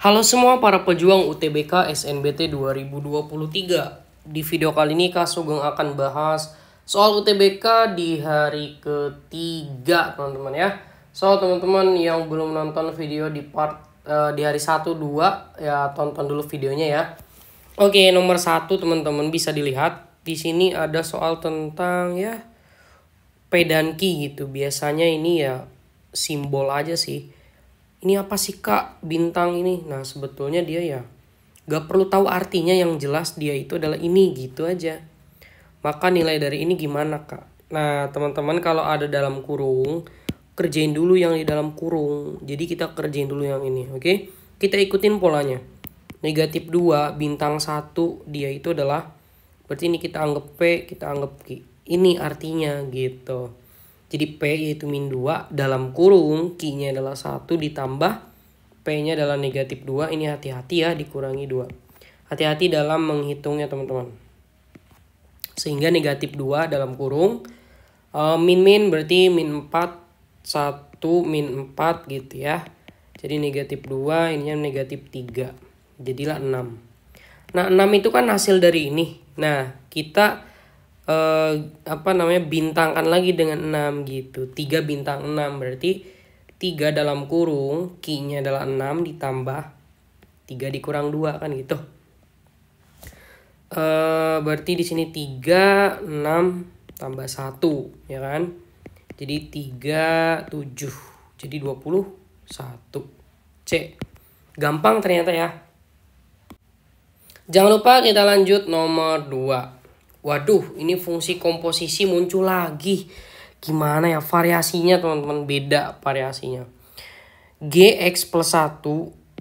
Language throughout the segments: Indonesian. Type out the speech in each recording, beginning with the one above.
Halo semua para pejuang UTBK SNBT 2023. Di video kali ini Kak Sugeng akan bahas soal UTBK di hari ketiga teman-teman ya. So teman-teman yang belum nonton video di hari 1-2 ya tonton dulu videonya ya. Oke, nomor 1 teman-teman bisa dilihat di sini ada soal tentang ya P dan Q gitu. Biasanya ini ya simbol aja sih. Ini apa sih kak bintang ini? Nah sebetulnya dia ya gak perlu tahu artinya, yang jelas dia itu adalah ini gitu aja. Maka nilai dari ini gimana kak? Nah teman-teman kalau ada dalam kurung, kerjain dulu yang di dalam kurung. Jadi kita kerjain dulu yang ini, oke? Kita ikutin polanya. Negatif 2 bintang 1 dia itu adalah, berarti ini kita anggap P, kita anggap Q. Ini artinya gitu. Jadi P yaitu min 2 dalam kurung, Q-nya adalah 1 ditambah P-nya adalah negatif 2. Ini hati-hati ya, dikurangi 2. Hati-hati dalam menghitungnya teman-teman. Sehingga negatif 2 dalam kurung. Min berarti min 4, 1, min 4 gitu ya. Jadi negatif 2, ininya negatif 3. Jadilah 6. Nah 6 itu kan hasil dari ini. Nah kita bintangkan lagi dengan 6 gitu. 3 bintang 6 berarti 3 dalam kurung Q-nya adalah 6 ditambah 3 dikurang 2 kan gitu. Berarti di sini 3 6 tambah 1 ya kan. Jadi 3 7. Jadi 21. C. Gampang ternyata ya. Jangan lupa kita lanjut nomor 2. Waduh, ini fungsi komposisi muncul lagi. Gimana ya variasinya teman-teman, beda variasinya. Gx plus 1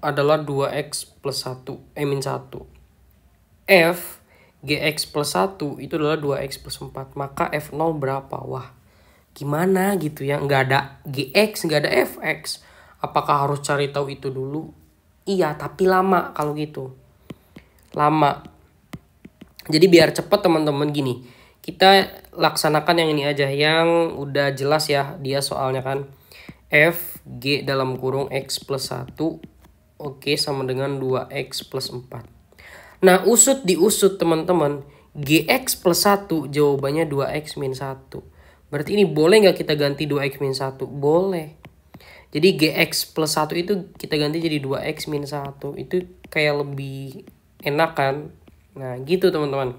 adalah 2x plus 1, min 1. F, Gx plus 1 itu adalah 2x plus 4. Maka F0 berapa? Wah, gimana gitu ya. Nggak ada Gx, nggak ada Fx. Apakah harus cari tahu itu dulu? Iya, tapi lama kalau gitu. Lama. Jadi biar cepet teman-teman gini. Kita laksanakan yang ini aja. Yang udah jelas ya dia soalnya kan. F, G dalam kurung X plus 1. Oke, sama dengan 2X plus 4. Nah usut diusut teman-teman. Gx plus 1 jawabannya 2X min 1. Berarti ini boleh nggak kita ganti 2X min 1? Boleh. Jadi Gx plus 1 itu kita ganti jadi 2X min 1. Itu kayak lebih enak kan. Nah gitu teman-teman.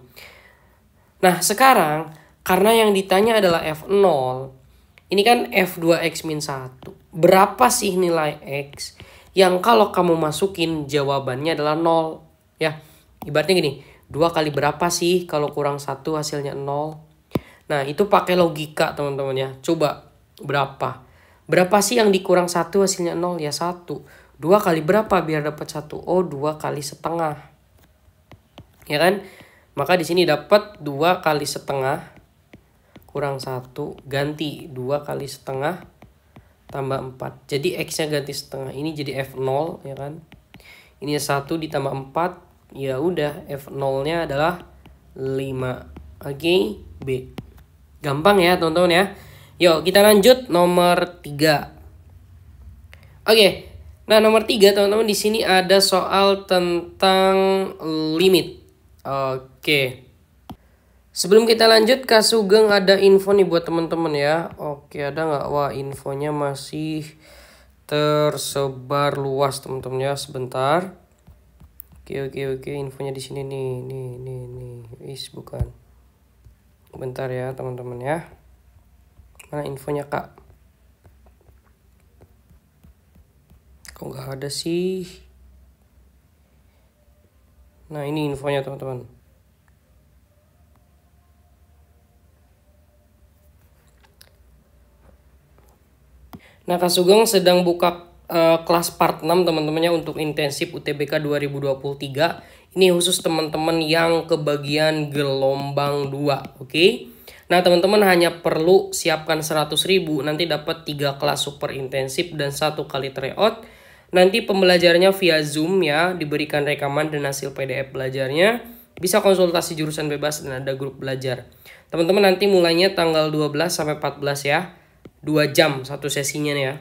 Nah sekarang karena yang ditanya adalah F0. Ini kan F2X min 1. Berapa sih nilai X yang kalau kamu masukin jawabannya adalah 0. Ya ibaratnya gini. 2 kali berapa sih kalau kurang 1 hasilnya 0. Nah itu pakai logika teman-teman ya. Coba berapa. Berapa sih yang dikurang 1 hasilnya 0? Ya 1. 2 kali berapa biar dapat 1? Oh 2 kali setengah. Ya kan? Maka di sini dapat 2 kali setengah kurang 1 ganti 2 kali setengah tambah 4. Jadi X-nya ganti setengah. Ini jadi F0 ya kan? Ini 1 ditambah 4. Ya udah F0-nya adalah 5. Oke, B. Gampang ya teman-teman ya. Yuk kita lanjut nomor 3. Oke. Nah nomor 3 teman-teman di sini ada soal tentang limit. Oke. Sebelum kita lanjut Kak Sugeng ada info nih buat teman-teman ya. Oke, ada nggak? Wah, infonya masih tersebar luas teman-teman ya. Sebentar. Oke. Infonya di sini nih. Bukan. Bentar ya teman-teman ya. Mana infonya Kak? Kok nggak ada sih? Nah ini infonya teman-teman. Nah Kak Sugeng sedang buka kelas part 6 teman-temannya untuk intensif UTBK 2023. Ini khusus teman-teman yang kebagian gelombang 2. Oke. Nah teman-teman hanya perlu siapkan 100.000. Nanti dapat 3 kelas super intensif dan 1 kali tryout. Nanti pembelajarannya via Zoom ya, diberikan rekaman dan hasil PDF belajarnya. Bisa konsultasi jurusan bebas dan ada grup belajar. Teman-teman nanti mulainya tanggal 12 sampai 14 ya. 2 jam satu sesinya nih ya.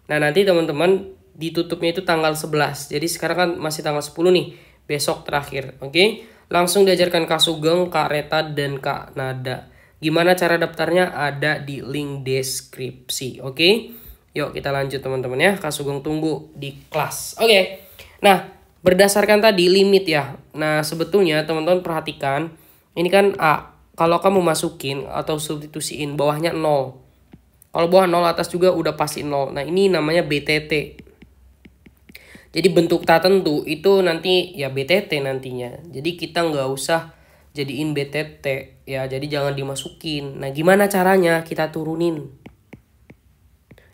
Nah nanti teman-teman ditutupnya itu tanggal 11. Jadi sekarang kan masih tanggal 10 nih. Besok terakhir. Oke. Langsung diajarkan Kak Sugeng, Kak Reta, dan Kak Nada. Gimana cara daftarnya? Ada di link deskripsi. Oke. Yuk kita lanjut teman-teman ya. Kak Sugeng tunggu di kelas. Oke. Nah, berdasarkan tadi limit ya. Nah, sebetulnya teman-teman perhatikan. Ini kan A. Kalau kamu masukin atau substitusiin bawahnya 0. Kalau bawah 0 atas juga udah pasti 0. Nah, ini namanya BTT. Jadi bentuk tak tentu itu nanti ya BTT nantinya. Jadi kita nggak usah jadiin BTT ya. Jadi jangan dimasukin. Nah, gimana caranya? Kita turunin.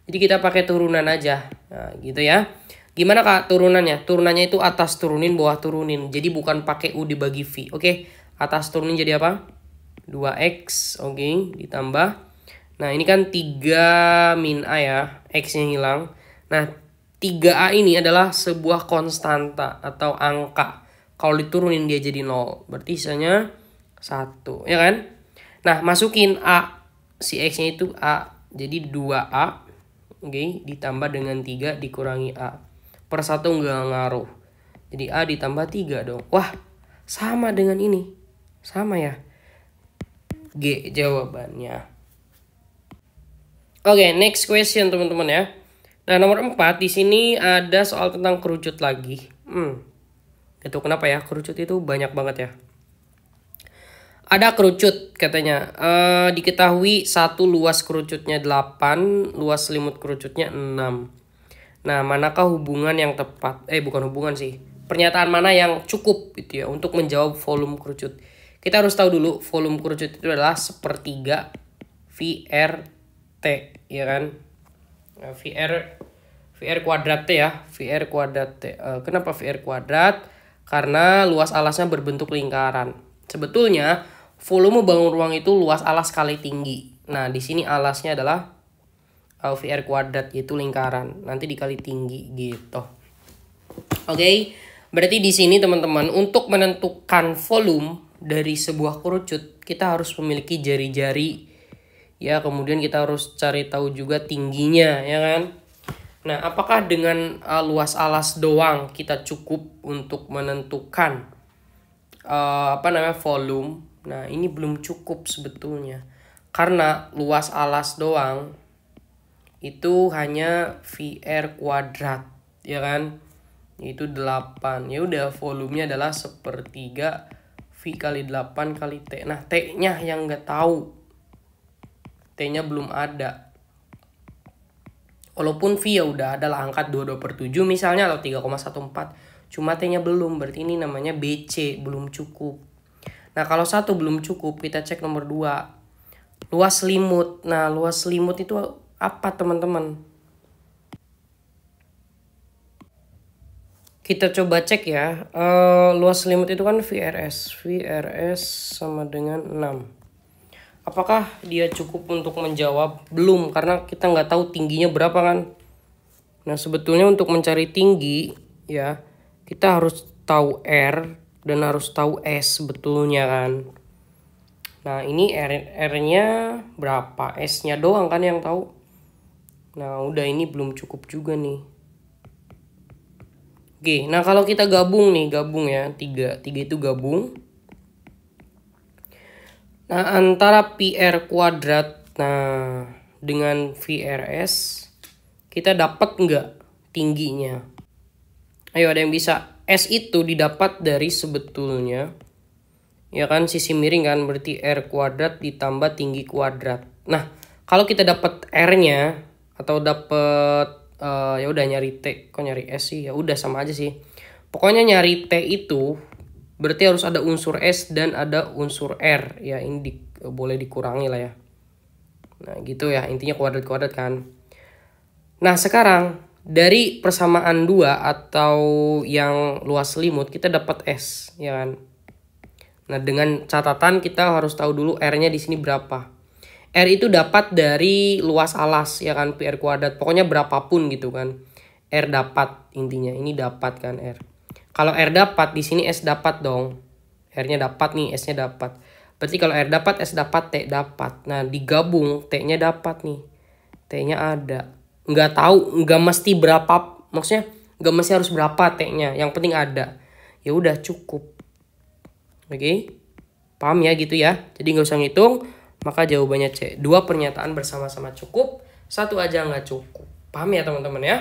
Jadi kita pakai turunan aja. Nah, gitu ya. Gimana Kak turunannya? Turunannya itu atas turunin, bawah turunin. Jadi bukan pakai U dibagi V. Oke. Atas turunin jadi apa? 2X. Oke. Ditambah. Nah, ini kan 3 min A ya. X-nya hilang. Nah, 3A ini adalah sebuah konstanta atau angka. Kalau diturunin dia jadi 0. Berarti sisanya 1. Ya kan? Nah, masukin A. Si X-nya itu A. Jadi 2A. Oke. Ditambah dengan 3 dikurangi A. Per 1 nggak ngaruh. Jadi A ditambah 3 dong. Wah, sama dengan ini. Sama ya. G jawabannya. Oke, next question teman-teman ya. Nah, nomor 4 di sini ada soal tentang kerucut lagi. Itu kenapa ya? Kerucut itu banyak banget ya. Ada kerucut katanya. Diketahui satu luas kerucutnya 8, luas selimut kerucutnya 6. Nah, manakah hubungan yang tepat? Bukan hubungan sih. Pernyataan mana yang cukup gitu ya untuk menjawab volume kerucut. Kita harus tahu dulu volume kerucut itu adalah 1/3 VRT, ya kan? Nah, VR kuadrat T ya, VR kuadrat T. Kenapa VR kuadrat? Karena luas alasnya berbentuk lingkaran. Sebetulnya volume bangun ruang itu luas alas kali tinggi. Nah, di sini alasnya adalah VR kuadrat, yaitu lingkaran. Nanti dikali tinggi gitu. Oke, berarti di sini teman-teman untuk menentukan volume dari sebuah kerucut kita harus memiliki jari-jari. Ya, kemudian kita harus cari tahu juga tingginya, ya kan? Nah, apakah dengan luas alas doang kita cukup untuk menentukan volume? Nah, ini belum cukup sebetulnya. Karena luas alas doang itu hanya VR kuadrat, ya kan? Itu 8. Ya udah, volumenya adalah 1/3 V kali 8 kali T. Nah, T-nya yang nggak tahu. T-nya belum ada. Walaupun V ya udah adalah angka 22/7 misalnya atau 3,14. Cuma T-nya belum. Berarti ini namanya BC, belum cukup. Nah, kalau 1 belum cukup, kita cek nomor 2. Luas selimut. Nah, luas selimut itu apa, teman-teman? Kita coba cek ya. Luas selimut itu kan VRS. VRS sama dengan 6. Apakah dia cukup untuk menjawab? Belum, karena kita nggak tahu tingginya berapa kan. Nah, sebetulnya untuk mencari tinggi ya, kita harus tahu R dan harus tahu S sebetulnya kan. Nah, ini R-nya berapa? S-nya doang kan yang tahu. Nah, udah, ini belum cukup juga nih. Oke, nah kalau kita gabung ya, 3 itu gabung. Nah, antara PR kuadrat dengan VRS, kita dapat nggak tingginya? Ayo, ada yang bisa. S itu didapat dari sebetulnya, ya kan, sisi miring kan, berarti R kuadrat ditambah tinggi kuadrat. Nah, kalau kita dapat R-nya atau dapat ya udah nyari T, kok nyari S sih? Ya udah sama aja sih. Pokoknya nyari T itu berarti harus ada unsur S dan ada unsur R. Ya, ini boleh dikurangi lah ya. Nah, gitu ya. Intinya kuadrat-kuadrat kan. Nah, sekarang dari persamaan 2 atau yang luas selimut kita dapat S, ya kan. Nah, dengan catatan kita harus tahu dulu R-nya di sini berapa. R itu dapat dari luas alas, ya kan, PR kuadrat. Pokoknya berapapun gitu kan. R dapat intinya. Ini dapat kan R. Kalau R dapat, di sini S dapat dong. R-nya dapat nih, S-nya dapat. Berarti kalau R dapat, S dapat, T dapat. Nah, digabung T-nya dapat nih. T-nya ada. Nggak tahu, nggak mesti berapa, Maksudnya gak mesti harus berapa T-nya, yang penting ada. Ya udah cukup. Oke? Paham ya gitu ya? Jadi gak usah ngitung, maka jawabannya C. 2 pernyataan bersama-sama cukup, 1 aja nggak cukup. Paham ya teman-teman ya?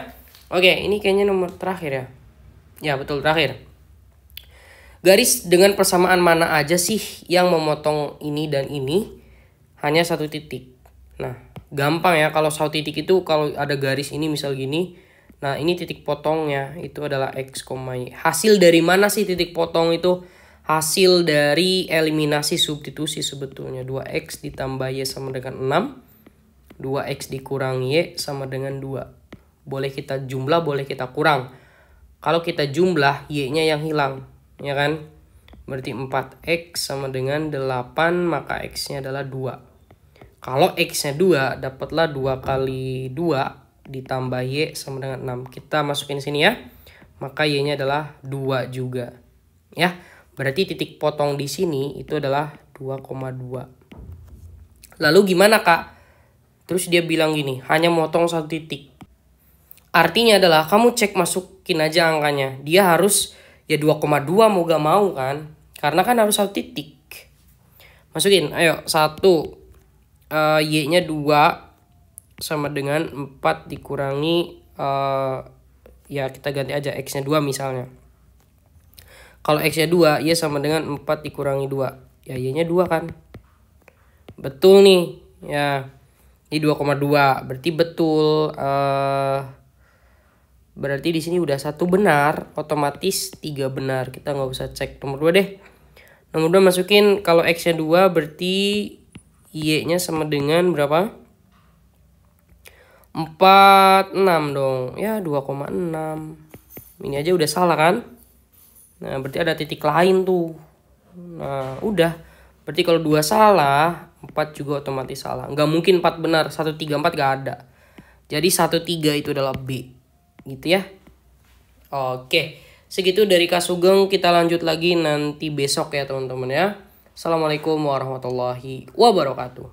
Oke, ini kayaknya nomor terakhir ya. Ya betul, terakhir. Garis dengan persamaan mana aja sih yang memotong ini dan ini? Hanya 1 titik. Nah, gampang ya, kalau 1 titik itu kalau ada garis ini misal gini. Nah, ini titik potongnya itu adalah X, Y. Hasil dari mana sih titik potong itu? Hasil dari eliminasi substitusi sebetulnya. 2X ditambah Y sama dengan 6. 2X dikurang Y sama dengan 2. Boleh kita jumlah, boleh kita kurang. Kalau kita jumlah, Y-nya yang hilang. Ya kan? Berarti 4X sama dengan 8, maka X-nya adalah 2. Kalau X-nya 2, dapatlah 2 kali 2 ditambah Y sama dengan 6. Kita masukin sini ya. Maka Y-nya adalah 2 juga. Ya. Berarti titik potong di sini itu adalah 2,2. Lalu gimana kak? Terus dia bilang gini, hanya motong 1 titik. Artinya adalah kamu cek masukin aja angkanya. Dia harus ya 2,2 mau gak mau kan. Karena kan harus 1 titik. Masukin, ayo 1. Y-nya 2 sama dengan 4 dikurangi. Ya kita ganti aja X-nya 2 misalnya. Kalau X-nya 2, Y sama dengan 4 dikurangi 2. Ya Y-nya 2 kan. Betul nih. Ya. Ini 2,2. Berarti betul. Berarti di sini udah 1 benar. Otomatis 3 benar. Kita nggak usah cek. Nomor 2 deh. Nomor 2 masukin. Kalau X-nya 2 berarti Y-nya sama dengan berapa? 46 dong. Ya 2,6. Ini aja udah salah kan? Nah, berarti ada titik lain tuh. Nah, udah. Berarti kalau 2 salah, 4 juga otomatis salah. Nggak mungkin 4 benar. 1, 3, 4 nggak ada. Jadi 1, 3 itu adalah B. Gitu ya. Oke. Segitu dari Kak Sugeng. Kita lanjut lagi nanti besok ya teman-teman ya. Assalamualaikum warahmatullahi wabarakatuh.